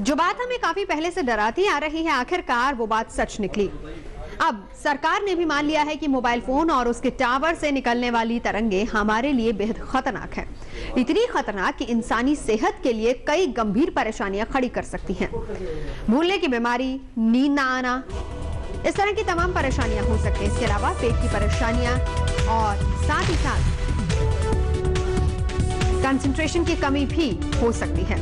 जो बात हमें काफी पहले से डराती आ रही है, आखिरकार वो बात सच निकली। अब सरकार ने भी मान लिया है कि मोबाइल फोन और उसके टावर से निकलने वाली तरंगे हमारे लिए बेहद खतरनाक है। इतनी खतरनाक कि इंसानी सेहत के लिए कई गंभीर परेशानियां खड़ी कर सकती हैं। भूलने की बीमारी, नींद ना आना, इस तरह की तमाम परेशानियां हो सकती हैं। इसके अलावा पेट की परेशानियां और साथ ही साथ कंसंट्रेशन की कमी भी हो सकती है।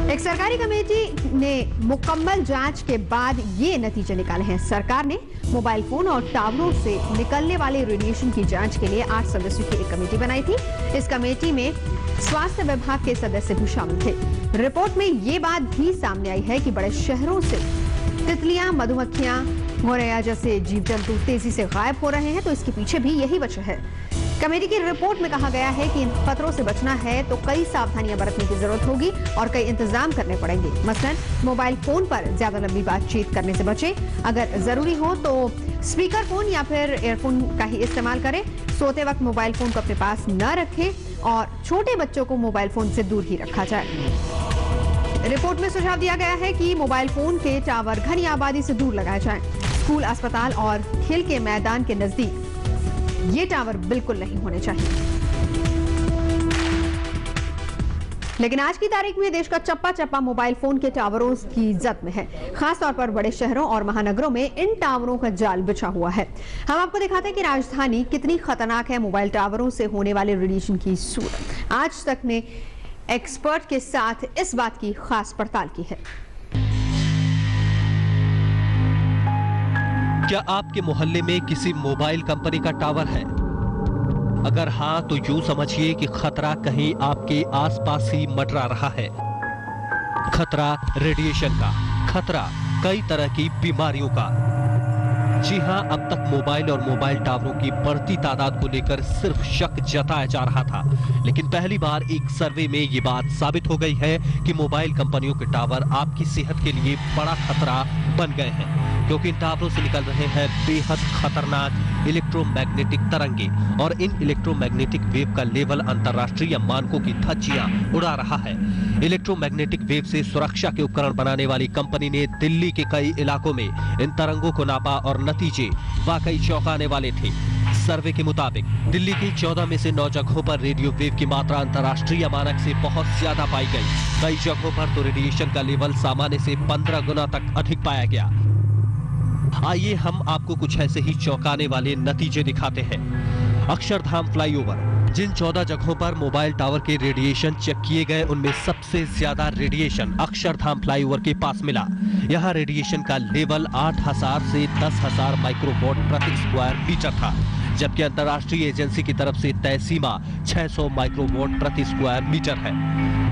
एक सरकारी कमेटी ने मुकम्मल जांच के बाद ये नतीजे निकाले हैं। सरकार ने मोबाइल फोन और टावरों से निकलने वाले रेडिएशन की जांच के लिए 8 सदस्यों की एक कमेटी बनाई थी। इस कमेटी में स्वास्थ्य विभाग के सदस्य भी शामिल थे। रिपोर्ट में ये बात भी सामने आई है कि बड़े शहरों से तितलियां, मधुमक्खियां, गोरैया जैसे जीव जंतु तेजी से गायब हो रहे हैं, तो इसके पीछे भी यही वजह है। कमेटी की रिपोर्ट में कहा गया है कि इन खतरों से बचना है तो कई सावधानियां बरतने की जरूरत होगी और कई इंतजाम करने पड़ेंगे। मसलन मोबाइल फोन पर ज्यादा लंबी बातचीत करने से बचें। अगर जरूरी हो तो स्पीकर फोन या फिर एयरफोन का ही इस्तेमाल करें। सोते वक्त मोबाइल फोन को अपने पास न रखें और छोटे बच्चों को मोबाइल फोन से दूर ही रखा जाए। रिपोर्ट में सुझाव दिया गया है कि मोबाइल फोन के टावर घनी आबादी से दूर लगाए जाएं। स्कूल, अस्पताल और खेल के मैदान के नजदीक ये टावर बिल्कुल नहीं होने चाहिए। लेकिन आज की तारीख में देश का चप्पा चप्पा मोबाइल फोन के टावरों की जद में है। खासतौर पर बड़े शहरों और महानगरों में इन टावरों का जाल बिछा हुआ है। हम आपको दिखाते हैं कि राजधानी कितनी खतरनाक है मोबाइल टावरों से होने वाले रेडिएशन की सूरत। आज तक ने एक्सपर्ट के साथ इस बात की खास पड़ताल की है। क्या आपके मोहल्ले में किसी मोबाइल कंपनी का टावर है? अगर हां तो यूं समझिए कि खतरा कहीं आपके आसपास ही मंडरा रहा है। खतरा रेडिएशन का, खतरा कई तरह की बीमारियों का। जी हां, अब तक मोबाइल और मोबाइल टावरों की बढ़ती तादाद को लेकर सिर्फ शक जताया जा रहा था, लेकिन पहली बार एक सर्वे में ये बात साबित हो गई है कि मोबाइल कंपनियों के टावर आपकी सेहत के लिए बड़ा खतरा बन गए हैं, क्योंकि इन टावरों से निकल रहे हैं बेहद खतरनाक इलेक्ट्रोमैग्नेटिक तरंगे और इन इलेक्ट्रोमैग्नेटिक वेव का लेवल अंतर्राष्ट्रीय मानकों की धज्जियां उड़ा रहा है। इलेक्ट्रोमैग्नेटिक वेव से सुरक्षा के उपकरण बनाने वाली कंपनी ने दिल्ली के कई इलाकों में इन तरंगों को नापा और नतीजे वाकई चौंकाने वाले थे। सर्वे के मुताबिक दिल्ली की 14 में से 9 जगहों पर रेडियो वेव की मात्रा अंतर्राष्ट्रीय मानक से बहुत ज्यादा पाई गई। कई जगहों पर तो रेडिएशन का लेवल सामान्य से 15 गुना तक अधिक पाया गया। आइए हम आपको कुछ ऐसे ही चौंकाने वाले नतीजे दिखाते हैं। अक्षरधाम फ्लाईओवर, जिन 14 जगहों पर मोबाइल टावर के रेडिएशन चेक किए गए, उनमें सबसे ज्यादा रेडिएशन अक्षरधाम फ्लाईओवर के पास मिला। यहां रेडिएशन का लेवल 8000 से 10000 माइक्रोवॉट प्रति स्क्वायर मीटर था, जबकि अंतर्राष्ट्रीय एजेंसी की तरफ से तय सीमा 600 माइक्रोवॉट प्रति स्क्वायर मीटर है।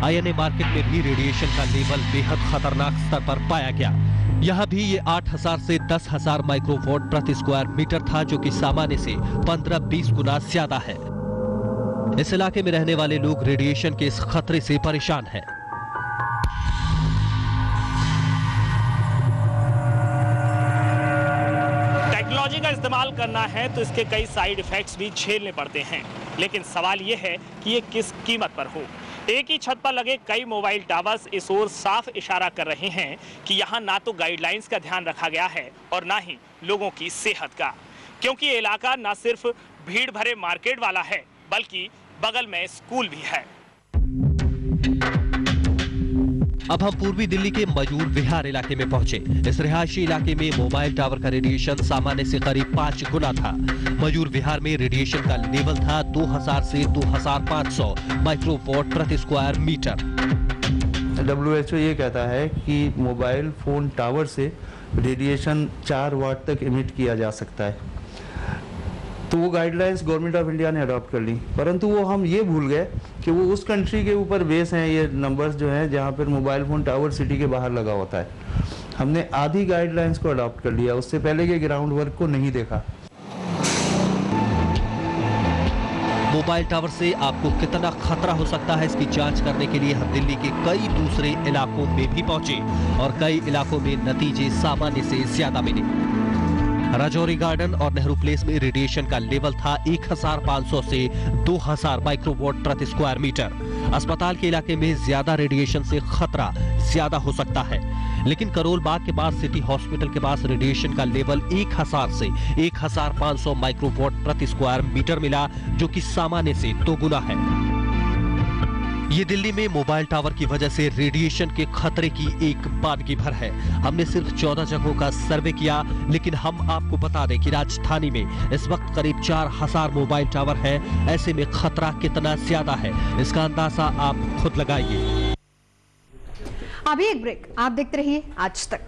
आईएनए मार्केट में भी रेडिएशन का लेवल बेहद खतरनाक स्तर पर पाया गया। यहाँ भी ये 8000 से 10000 माइक्रोवॉट प्रति स्क्वायर मीटर था, जो कि सामान्य से 15-20 गुना ज्यादा है। इस इलाके में रहने वाले लोग रेडिएशन के इस खतरे से परेशान हैं। टेक्नोलॉजी का इस्तेमाल करना है तो इसके कई साइड इफेक्ट्स भी झेलने पड़ते हैं, लेकिन सवाल यह है कि ये किस कीमत पर हो। एक ही छत पर लगे कई मोबाइल टावर्स इस ओर साफ इशारा कर रहे हैं कि यहाँ ना तो गाइडलाइंस का ध्यान रखा गया है और ना ही लोगों की सेहत का, क्योंकि ये इलाका ना सिर्फ भीड़ भरे मार्केट वाला है बल्कि बगल में स्कूल भी है। अब हम पूर्वी दिल्ली के मयूर विहार इलाके में पहुंचे। इस रिहायशी इलाके में मोबाइल टावर का रेडिएशन सामान्य से करीब 5 गुना था। मयूर विहार में रेडिएशन का लेवल था 2000 से 2500 माइक्रोवॉट प्रति स्क्वायर मीटर। WHO ये कहता है कि मोबाइल फोन टावर से रेडिएशन 4 वाट तक इमिट किया जा सकता है। तो वो गाइडलाइंस गवर्नमेंट ऑफ इंडिया ने अडॉप्ट कर ली, परंतु वो हम ये भूल गए कि वो उस कंट्री के ऊपर बेस हैं ये नंबर्स जो हैं जहाँ पर मोबाइल फोन टावर सिटी के बाहर लगा होता है। हमने आधी गाइडलाइंस को अडॉप्ट कर लिया, उससे पहले के ग्राउंड वर्क को नहीं देखा। मोबाइल टावर से आपको कितना खतरा हो सकता है, इसकी जांच करने के लिए हम दिल्ली के कई दूसरे इलाकों में भी पहुंचे और कई इलाकों में नतीजे सामान्य से ज्यादा मिले। राजौरी गार्डन और नेहरू प्लेस में रेडिएशन का लेवल था 1500 से 2000 माइक्रोवॉट प्रति स्क्वायर मीटर। अस्पताल के इलाके में ज्यादा रेडिएशन से खतरा ज्यादा हो सकता है, लेकिन करोल बाग के पास सिटी हॉस्पिटल के पास रेडिएशन का लेवल 1000 से 1500 माइक्रोवाट प्रति स्क्वायर मीटर मिला, जो कि सामान्य से 2 गुना है। ये दिल्ली में मोबाइल टावर की वजह से रेडिएशन के खतरे की एक बादगी भर है। हमने सिर्फ 14 जगहों का सर्वे किया, लेकिन हम आपको बता दें कि राजधानी में इस वक्त करीब 4000 मोबाइल टावर हैं। ऐसे में खतरा कितना ज्यादा है, इसका अंदाजा आप खुद लगाइए। अभी एक ब्रेक, आप देखते रहिए आज तक।